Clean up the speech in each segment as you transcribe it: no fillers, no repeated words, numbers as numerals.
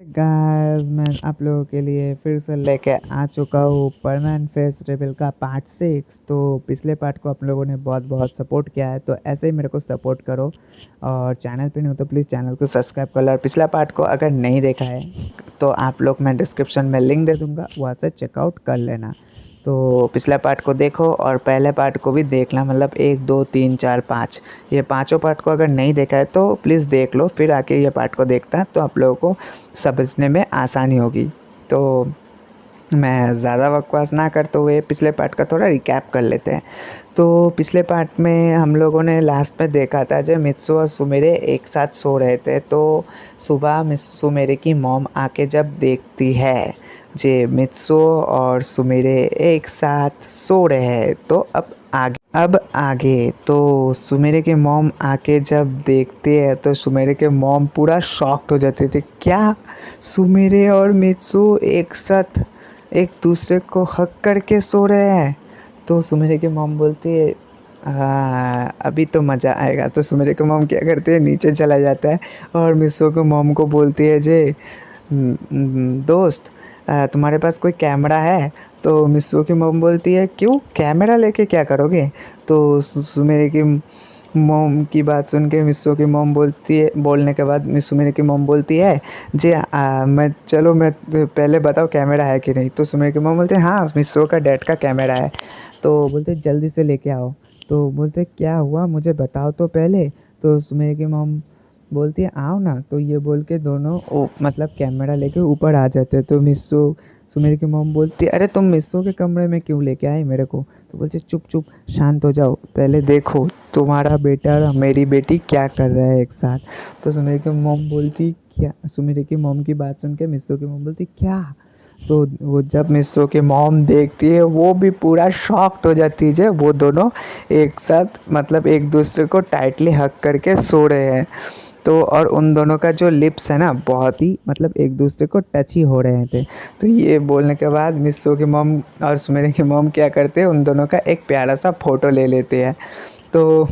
Guys, मैं आप लोगों के लिए फिर से लेके आ चुका हूँ परमानेंट फेस रिवील का पार्ट 6। तो पिछले पार्ट को आप लोगों ने बहुत बहुत सपोर्ट किया है, तो ऐसे ही मेरे को सपोर्ट करो। और चैनल पे नहीं हो तो प्लीज़ चैनल को सब्सक्राइब कर लो। और पिछला पार्ट को अगर नहीं देखा है तो आप लोग, मैं डिस्क्रिप्शन में लिंक दे दूँगा, वहाँ से चेकआउट कर लेना। तो पिछला पार्ट को देखो और पहले पार्ट को भी देखना, मतलब 1 2 3 4 5 ये पाँचों पार्ट को अगर नहीं देखा है तो प्लीज़ देख लो, फिर आके ये पार्ट को देखता है तो आप लोगों को समझने में आसानी होगी। तो मैं ज़्यादा बकवास ना करते हुए पिछले पार्ट का थोड़ा रिकैप कर लेते हैं। तो पिछले पार्ट में हम लोगों ने लास्ट में देखा था जब मित्सु और सुमेरे एक साथ सो रहे थे, तो सुबह सुमेरे की मॉम आके जब देखती है जे मित्सु और सुमेरे एक साथ सो रहे हैं, तो अब आगे तो सुमेरे के मॉम आके जब देखते हैं तो सुमेरे के मॉम पूरा शॉक्ड हो जाते थे। क्या सुमेरे और मित्सु एक साथ एक दूसरे को हक करके सो रहे हैं? तो सुमेरे की मॉम बोलती है अभी तो मज़ा आएगा। तो सुमेरे की मॉम क्या करती है, नीचे चला जाता है और मित्सु को मॉम को बोलती है जे दोस्त, तुम्हारे पास कोई कैमरा है? तो मित्सु की मॉम बोलती है क्यों, कैमरा लेके क्या करोगे? तो सुमेरे की मॉम की बात सुन के मिस्सो की मॉम बोलती है, बोलने के बाद सुमेरे की मॉम बोलती है जी मैं पहले बताओ कैमरा है कि नहीं? तो सुमेरे की मॉम बोलते हैं हाँ, मिस्सो का डैड का कैमरा है। तो बोलते जल्दी से लेके आओ। तो बोलते क्या हुआ, मुझे बताओ तो पहले। तो सुमेरे की मॉम बोलती है आओ ना। तो ये बोल के दोनों मतलब कैमरा लेके ऊपर आ जाते हैं। तो मिस्सो सुमेर की मॉम बोलती है अरे तुम मिस्सो के कमरे में क्यों लेके आए मेरे को? तो बोलते चुप चुप शांत हो जाओ, पहले देखो तुम्हारा बेटा और मेरी बेटी क्या कर रहा है एक साथ। तो सुमेर की मॉम बोलती क्या, सुमेर की मॉम की बात सुन के मिस्सो की मॉम बोलती क्या? तो वो जब मिस्सो की मॉम देखती है वो भी पूरा शॉक्ड हो जाती है जब वो दोनों एक साथ मतलब एक दूसरे को टाइटली हक करके सो रहे हैं। तो और उन दोनों का जो लिप्स है ना, बहुत ही मतलब एक दूसरे को टच ही हो रहे थे। तो ये बोलने के बाद मिस्सो की मॉम और सुमेरे की मॉम क्या करते हैं, उन दोनों का एक प्यारा सा फ़ोटो ले लेते हैं। तो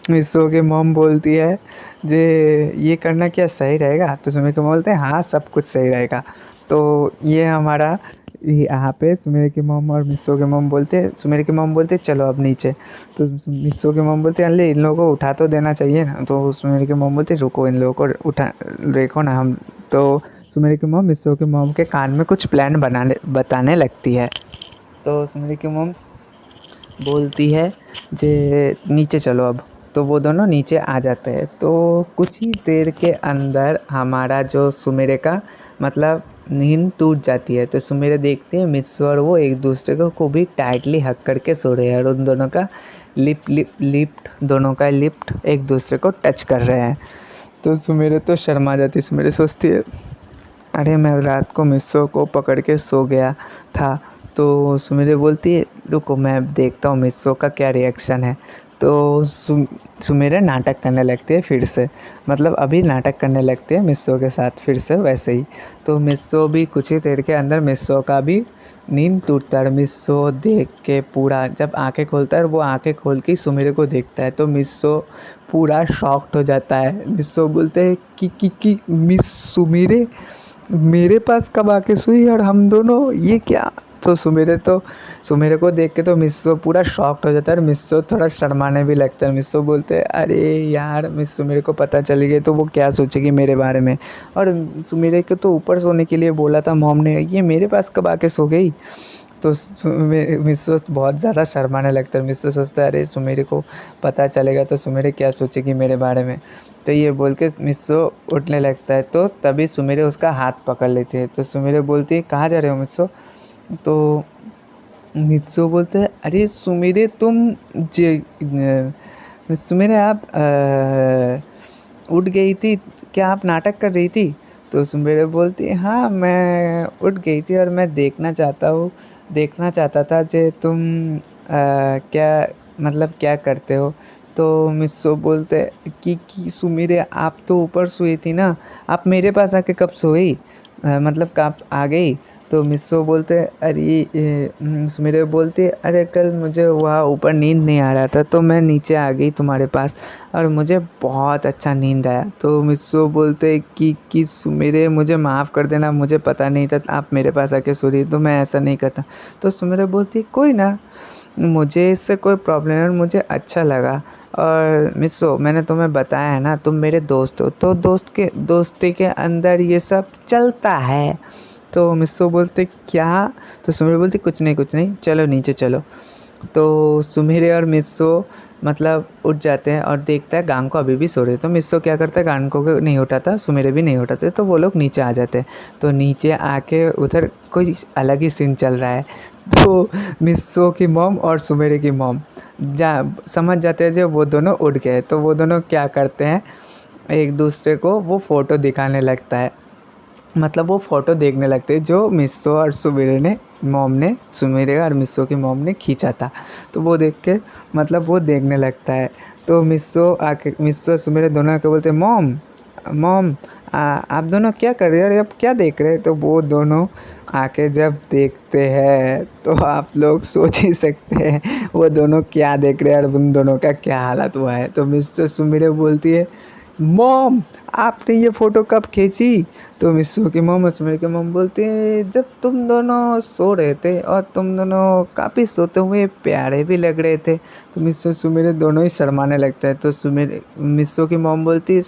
मिस्सो की मॉम बोलती है जे ये करना क्या सही रहेगा? तो सुमेरे की मॉम बोलते हैं हाँ, सब कुछ सही रहेगा। तो ये हमारा यहाँ पे सुमेरे की मॉम और मिस्सो की मॉम बोलते हैं, सुमेरे की मॉम बोलते हैं चलो अब नीचे। तो मिस्सो की मॉम बोलते हैं अरे इन लोगों को उठा तो देना चाहिए ना। तो सुमेरे की मॉम बोलते रुको इन लोगों को उठा देखो ना हम। तो सुमेरे की मॉम मिस्सो की मॉम के कान में कुछ प्लान बताने लगती है। तो सुमेरे की मॉम बोलती है जे नीचे चलो अब। तो वो दोनों नीचे आ जाते हैं। तो कुछ ही देर के अंदर हमारा जो सुमेरे का मतलब नींद टूट जाती है। तो सुमेरे देखते हैं मित्सु और वो एक दूसरे को खूब ही टाइटली हक करके सो रहे हैं और उन दोनों का लिप्ट दोनों का लिप्ट एक दूसरे को टच कर रहे हैं। तो सुमेरे तो शर्मा जाती है। सुमेरे सोचती है अरे मैं रात को मिस्सो को पकड़ के सो गया था। तो सुमेरे बोलती है रुको मैं देखता हूँ मिस्सो का क्या रिएक्शन है। तो सुमेरे नाटक करने लगती है फिर से, मतलब अभी नाटक करने लगती है मिस्सो के साथ फिर से वैसे ही। तो मिस्सो भी कुछ ही देर के अंदर मिस्सो का भी नींद टूटता है। मिस्सो देख के पूरा जब आंखें खोलता है, वो आंखें खोल के सुमेरे को देखता है तो मिस्सो पूरा शॉक्ड हो जाता है। मिस्सो बोलते हैं कि मिस सुमेरे मेरे पास कब आके सोई और हम दोनों ये क्या? तो सुमेरे को देख के तो मिस्सो पूरा शॉक्ड हो जाता है और मिस्सो थोड़ा शर्माने भी लगता है। मिस्सो बोलते हैं अरे यार मिस्सो मेरे को पता चली गई तो वो क्या सोचेगी मेरे बारे में, और सुमेरे को तो ऊपर सोने के लिए बोला था मॉम ने, ये मेरे पास कब आके सो गई? तो मिस्सो बहुत ज़्यादा शर्माने लगता है। मिस्सो सोचता है अरे सुमेरे को पता चलेगा तो सुमेरे क्या सोचेगी मेरे बारे में। तो ये बोल के मिस्सो उठने लगता है। तो तभी सुमेरे उसका हाथ पकड़ लेती है। तो सुमेरे बोलती है कहाँ जा रहे हो मिस्सो? तो मिस्सो बोलते हैं अरे सुमेरे सुमेरे आप उठ गई थी क्या, आप नाटक कर रही थी? तो सुमेरे बोलती है हाँ मैं उठ गई थी और मैं देखना चाहता था जे तुम क्या मतलब क्या करते हो। तो मिस्सो बोलते कि सुमेरे आप तो ऊपर सोई थी ना, आप मेरे पास आके कब सोई? मतलब कब आ गई? तो मिस्सो बोलते अरे सुमिरे बोलती अरे कल मुझे वहाँ ऊपर नींद नहीं आ रहा था तो मैं नीचे आ गई तुम्हारे पास और मुझे बहुत अच्छा नींद आया। तो मिस्सो बोलते कि सुमिरे मुझे माफ़ कर देना, मुझे पता नहीं था आप मेरे पास आके सो रही, तो मैं ऐसा नहीं करता। तो सुमिरे बोलती कोई ना, मुझे इससे कोई प्रॉब्लम नहीं, मुझे अच्छा लगा। और मिस्सो मैंने तुम्हें बताया है ना तुम मेरे दोस्त हो, तो दोस्ती के अंदर ये सब चलता है। तो मिस्सो बोलते क्या? तो सुमिरे बोलती कुछ नहीं चलो नीचे चलो। तो सुमिरे और मिस्सो मतलब उठ जाते हैं और देखता है गांग को अभी भी सो रहे। तो मिस्सो क्या करता है, गांग को नहीं उठाता, सुमिरे भी नहीं उठाते, तो वो लोग नीचे आ जाते हैं। तो नीचे आके उधर कोई अलग ही सीन चल रहा है। तो मिस्सो की मॉम और सुमिरे की मॉम समझ जाते हैं जब वो दोनों उठ गए। तो वो दोनों क्या करते हैं, एक दूसरे को वो फ़ोटो दिखाने लगता है, मतलब वो फ़ोटो देखने लगते हैं जो मिस्सो और सुमिरे और मिस्सो की मॉम ने खींचा था। तो वो देख के मतलब वो देखने लगता है। तो मिस्सो सुमिरे दोनों आके बोलते हैं मॉम मॉम आप दोनों क्या कर रहे हो और अब क्या देख रहे हैं? तो वो दोनों आके जब देखते हैं तो आप लोग सोच ही सकते हैं वो दोनों क्या देख रहे हैं और उन दोनों का क्या हालत हुआ है। तो मिस्सो सुमिरे बोलती है मॉम आपने ये फ़ोटो कब खींची? तो मिस्सो की मॉम और सुमिरे की मॉम बोलती है जब तुम दोनों सो रहे थे और तुम दोनों काफ़ी सोते हुए प्यारे भी लग रहे थे। तो मिस्सो सुमिरे दोनों ही शर्माने लगते हैं। तो मिस्सो की मॉम बोलती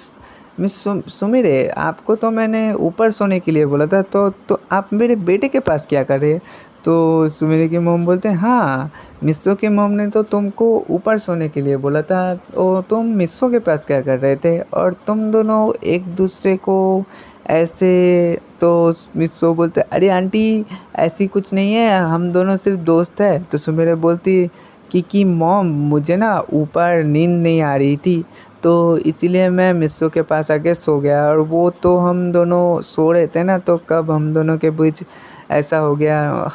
सुमिरे आपको तो मैंने ऊपर सोने के लिए बोला था, तो आप मेरे बेटे के पास क्या कर रहे हैं? तो सुमिरे की मॉम बोलते हैं हाँ मिस्सो की मॉम ने तो तुमको ऊपर सोने के लिए बोला था, तो तुम मिस्सो के पास क्या कर रहे थे और तुम दोनों एक दूसरे को ऐसे। तो मिस्सो बोलते अरे आंटी ऐसी कुछ नहीं है, हम दोनों सिर्फ दोस्त है। तो सुमिरे बोलती कि मॉम मुझे ना ऊपर नींद नहीं आ रही थी तो इसीलिए मैं मिस्सो के पास आके सो गया, और वो तो हम दोनों सो रहे थे ना तो कब हम दोनों के बीच ऐसा हो गया,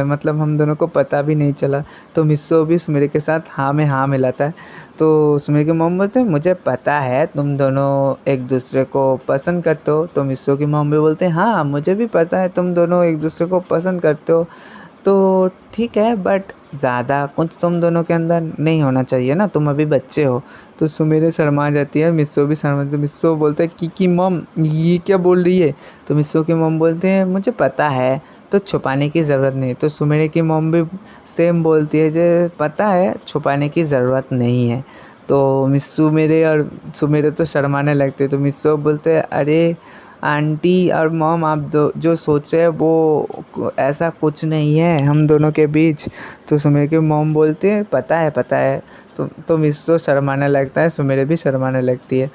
मतलब हम दोनों को पता भी नहीं चला। तो मिस्सो भी सुमिरे के साथ हाँ में हाँ मिलाता है। तो सुमिरे की मॉम बोलते हैं मुझे पता है तुम दोनों एक दूसरे को पसंद करते हो। तो मिस्सो की मॉम भी बोलते हैं हाँ मुझे भी पता है तुम दोनों एक दूसरे को पसंद करते हो, तो ठीक है बट ज़्यादा कुछ तुम दोनों के अंदर नहीं होना चाहिए ना, तुम अभी बच्चे हो। तो सुमिरे शर्मा जाती है, मिस्सो भी शर्मा जाती है। मिस्सो बोलते हैं कि मॉम ये क्या बोल रही है? तो मिस्सो की मॉम बोलते हैं मुझे पता है तो छुपाने की ज़रूरत नहीं। तो सुमिरे की मॉम भी सेम बोलती है जो पता है छुपाने की ज़रूरत नहीं है। तो मिस्सू मेरे और सुमिरे तो शर्माने लगते। तो मिस्सो बोलते हैं अरे आंटी और मॉम आप जो सोच रहे हैं वो ऐसा कुछ नहीं है हम दोनों के बीच। तो सुमिरे की मॉम बोलती है पता है। तो मिस्सो शर्माने लगता है, सुमिरे भी शर्माने लगती है।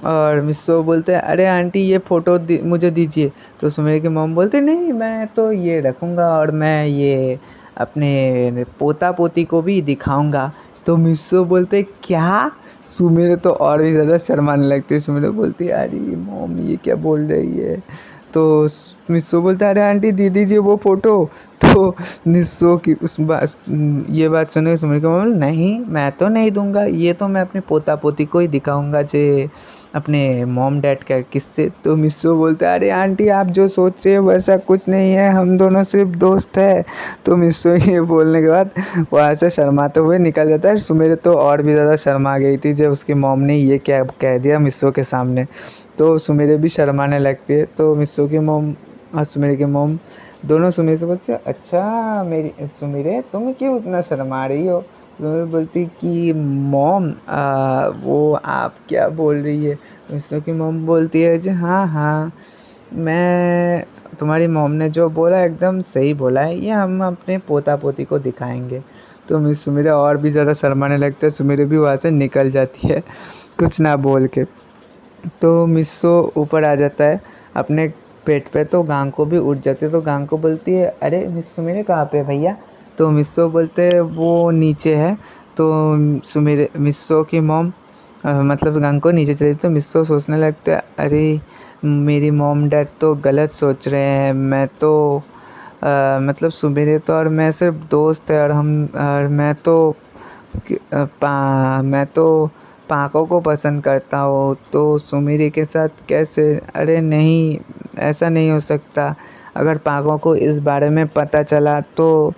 और मिस्सो बोलते हैं अरे आंटी ये फ़ोटो मुझे दीजिए। तो सुमिरे की मॉम बोलते नहीं मैं तो ये रखूँगा और मैं ये अपने पोता पोती को भी दिखाऊँगा। तो मिस्सो बोलते क्या? सुमिरे तो और भी ज़्यादा शर्माने लगती है। सुमिरे बोलती है अरे मॉम ये क्या बोल रही है? तो मिस्सो बोलता है अरे आंटी दे दीजिए वो फ़ोटो। तो मिस्सो की ये बात सुने सुमिरे की मॉम नहीं मैं तो नहीं दूंगा, ये तो मैं अपने पोता पोती को ही दिखाऊंगा जे अपने मॉम डैड का किससे। तो मिस्सो बोलता है अरे आंटी आप जो सोच रहे हो वैसा कुछ नहीं है, हम दोनों सिर्फ दोस्त है। तो मिस्सो ये बोलने के बाद वहाँ से शर्माते हुए निकल जाता है। सुमिरे तो और भी ज़्यादा शर्मा गई थी जब उसकी मॉम ने ये क्या कह दिया मिस्सो के सामने। तो सुमिरे भी शर्माने लगती है। तो मिस्सो की मॉम और सुमिरे की मॉम दोनों सुमिरे से बोलते अच्छा मेरी सुमिरे तुम क्यों इतना शर्मा रही हो? सुमिरे बोलती कि मॉम वो आप क्या बोल रही है? मिस्सो की मॉम बोलती है जी हाँ मैं तुम्हारी मॉम ने जो बोला एकदम सही बोला है, ये हम अपने पोता पोती को दिखाएंगे। तो मिस सुमिरे और भी ज़्यादा शर्माने लगते हैं, सुमिरे भी वहाँ से निकल जाती है कुछ ना बोल के। तो मिस्सो ऊपर आ जाता है अपने पेट पे, तो गांग को भी उठ जाती है। तो गांग को बोलती है अरे मिस सुमिरे कहाँ पे भैया? तो मिस्सो बोलते हैं वो नीचे है। तो सुमिरे मिस्सो की मॉम मतलब गांग को नीचे चली। तो मिस्सो सोचने लगते हैं अरे मेरी मॉम डैड तो गलत सोच रहे हैं, मैं तो मतलब सुमिरे तो और मैं सिर्फ दोस्त है और मैं तो पाको को पसंद करता हो तो सुमिरे के साथ कैसे? अरे नहीं, ऐसा नहीं हो सकता। अगर पाको को इस बारे में पता चला तो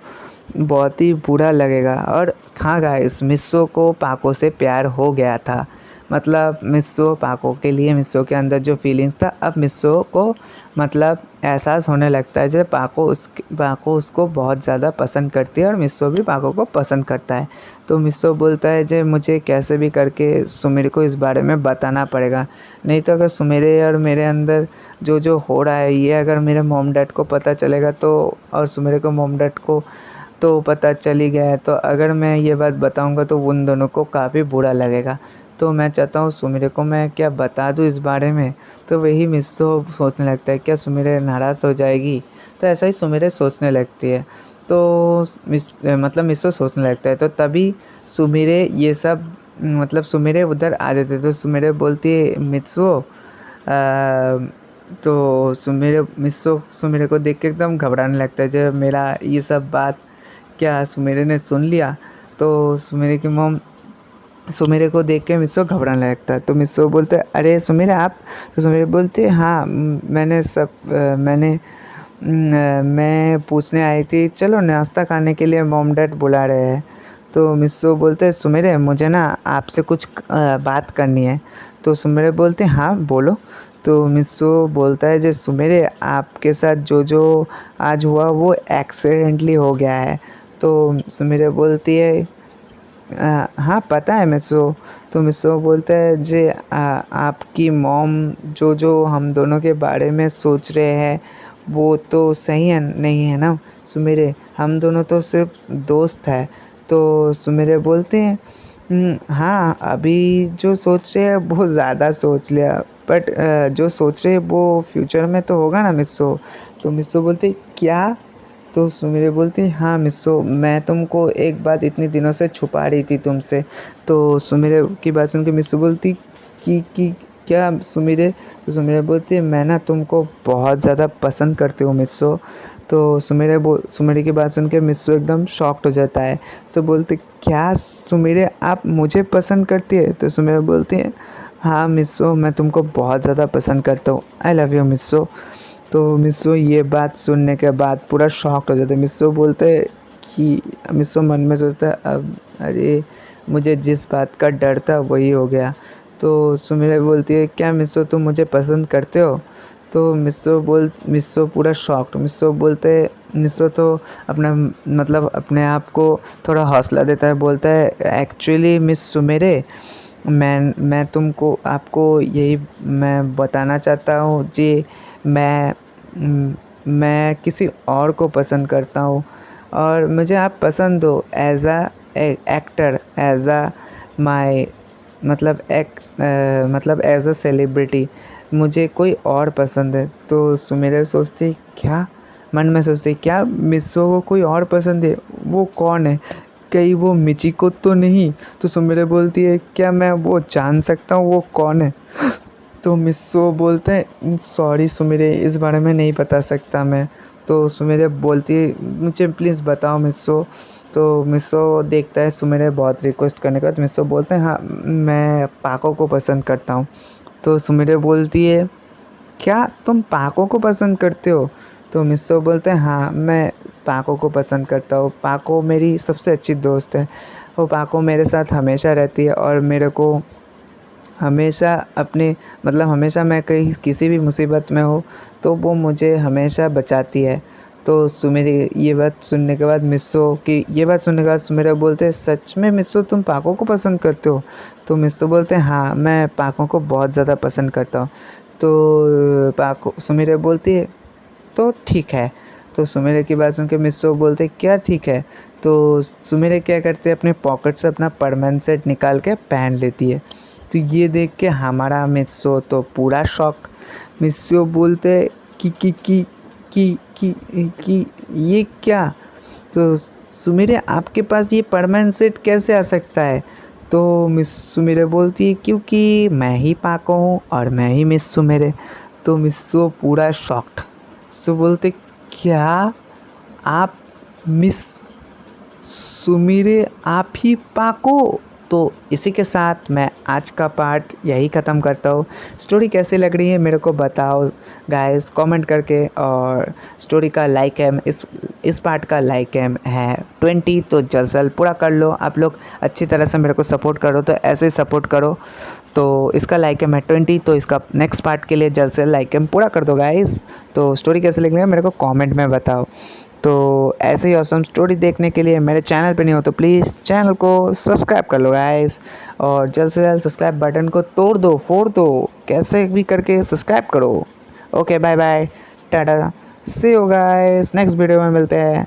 बहुत ही बुरा लगेगा। और हाँ गाइस, मिस्सो को पाको से प्यार हो गया था। मतलब मिस्सो पाको के लिए, मिस्सो के अंदर जो फीलिंग्स था, अब मिस्सो को मतलब एहसास होने लगता है जब पाको उसको बहुत ज़्यादा पसंद करती है और मिस्सो भी पाको को पसंद करता है। तो मिस्सो बोलता है जे मुझे कैसे भी करके सुमिरे को इस बारे में बताना पड़ेगा, नहीं तो अगर सुमिरे और मेरे अंदर जो जो हो रहा है ये अगर मेरे मॉम डैड को पता चलेगा तो, और सुमिरे को मॉम डैड को तो पता चल ही गया है, तो अगर मैं ये बात बताऊंगा तो उन दोनों को काफ़ी बुरा लगेगा। तो मैं चाहता हूँ सुमिरे को मैं क्या बता दूँ इस बारे में। तो वही मिस्सो सोचने लगता है क्या सुमिरे नाराज़ हो जाएगी, तो ऐसा ही सुमिरे सोचने लगती है। तो मतलब मिस्सो सोचने लगता है, तो तभी सुमिरे ये सब मतलब सुमिरे उधर आ जाते। तो सुमिरे बोलती है मिस्सो तो मिस्सो सुमिरे को देख के एकदम घबराने लगता है जब मेरा ये सब बात क्या सुमिरे ने सुन लिया। तो सुमिरे की मॉम सुमिरे को देख के मिस्सो घबराने लगता है। तो मिस्सो बोलते हैं अरे सुमिरे आप? तो सुमिरे बोलते हैं हाँ मैं पूछने आई थी, चलो नाश्ता खाने के लिए मॉम डैड बुला रहे हैं। तो मिस्सो बोलते हैं सुमिरे मुझे ना आपसे कुछ बात करनी है। तो सुमिरे बोलते हैं हाँ बोलो। तो मिस्सो बोलता है जे सुमिरे आपके साथ जो जो आज हुआ वो एक्सीडेंटली हो गया है। तो सुमिरे बोलती है हाँ पता है मिस्सो। तो मिस्सो बोलता है जे आपकी मॉम जो जो हम दोनों के बारे में सोच रहे हैं वो तो सही है नहीं है ना सुमिरे, हम दोनों तो सिर्फ दोस्त है। तो सुमिरे बोलते हैं हाँ अभी जो सोच रहे हैं वो ज़्यादा सोच लिया, बट जो सोच रहे हैं वो फ्यूचर में तो होगा ना मिस्सो। तो मिस्सो बोलती क्या? तो सुमिरे बोलती हाँ मिस्सो, मैं तुमको एक बात इतने दिनों से छुपा रही थी तुमसे। तो सुमिरे की बात सुन के मिस्सो बोलती कि क्या सुमिरे? तो सुमिरे बोलती है मैं ना तुमको बहुत ज़्यादा पसंद करती हूँ मिस्सो। तो सुमिरे की बात सुन के मिस्सो एकदम शॉक्ड हो जाता है। सो बोलते क्या सुमिरे आप मुझे पसंद करती है? तो सुमिरे बोलती है हाँ मिस्सो, मैं तुमको बहुत ज़्यादा पसंद करता हूँ, आई लव यू मिस्सो। तो मिस्सो ये बात सुनने के बाद पूरा शॉक्ड हो जाता है। मिस्सो बोलते हैं कि मिस्सो मन में सोचता है अब अरे मुझे जिस बात का डर था वही हो गया। तो सुमिरा बोलती है क्या मिस्सो तुम मुझे पसंद करते हो? तो मिस्सो पूरा शॉक्ड। मिस्सो बोलते हैं मिस्सो तो अपना मतलब अपने आप को थोड़ा हौसला देता है, बोलता है एक्चुअली मिस सुमेरे मैं तुमको आपको यही मैं बताना चाहता हूँ जी, मैं मैं किसी और को पसंद करता हूँ और मुझे आप पसंद हो एज आ एक्टर, एज आ माई मतलब एज अ सेलिब्रिटी, मुझे कोई और पसंद है। तो सुमेरा सोचती क्या, मन में सोचती क्या मिस्सो को कोई और पसंद है, वो कौन है, कहीं वो मिचिको तो नहीं? तो सुमेरा बोलती है क्या मैं वो जान सकता हूँ वो कौन है? तो मिस्सो बोलते हैं सॉरी सुमिरे इस बारे में नहीं बता सकता मैं। तो सुमिरे बोलती है मुझे प्लीज़ बताओ मिस्सो। तो मिस्सो देखता है सुमिरे बहुत रिक्वेस्ट करने के बाद, मिस्सो बोलते हैं हाँ मैं पाको को पसंद करता हूँ। तो सुमिरे बोलती है क्या तुम पाको को पसंद करते हो? तो मिस्सो बोलते हैं हाँ मैं पाको को पसंद करता हूँ, पाको मेरी सबसे अच्छी दोस्त है, वो पाको मेरे साथ हमेशा रहती है और मेरे को हमेशा अपने मतलब हमेशा मैं कहीं किसी भी मुसीबत में हो तो वो मुझे हमेशा बचाती है। तो सुमेरे ये बात सुनने के बाद सुमेरा बोलते हैं सच में मिस्सो तुम पाको को पसंद करते हो? तो मिस्सो बोलते हैं हाँ मैं पाको को बहुत ज़्यादा पसंद करता हूँ। तो पाको सुमेरा बोलती है तो ठीक है। तो सुमेरे की बात सुन के मिस्सो बोलते क्या ठीक है? तो सुमेरे क्या करते हैं अपने पॉकेट से अपना परमानेंट सेट निकाल के पहन लेती है। तो ये देख के हमारा मिस्सो तो पूरा शॉक। मिस्सो बोलते कि ये क्या? तो सुमेरे आपके पास ये परमानेंट सेट कैसे आ सकता है? तो मिस सुमेरे बोलती है क्योंकि मैं ही पाको हूँ और मैं ही मिस सुमेरे। तो मिस्सो पूरा शॉक्ड। सो बोलते क्या आप मिस सुमिरे आप ही पाको? तो इसी के साथ मैं आज का पार्ट यही ख़त्म करता हूँ। स्टोरी कैसी लग रही है मेरे को बताओ गाइस कमेंट करके। और स्टोरी का लाइक है इस पार्ट का लाइक है 20, तो जल्द से जल्द पूरा कर लो। आप लोग अच्छी तरह से मेरे को सपोर्ट करो, तो ऐसे ही सपोर्ट करो। तो इसका लाइक है 20, तो इसका नेक्स्ट पार्ट के लिए जल्द से लाइक पूरा कर दो गाइस। तो स्टोरी कैसे लग रही है मेरे को कमेंट में बताओ। तो ऐसे ही ऑसम स्टोरी देखने के लिए मेरे चैनल पे नहीं हो तो प्लीज़ चैनल को सब्सक्राइब कर लो गाइस। और जल्द से जल्द सब्सक्राइब बटन को तोड़ दो, फोड़ दो, कैसे भी करके सब्सक्राइब करो। Okay bye bye, tata, see you guys, next video में मिलते हैं।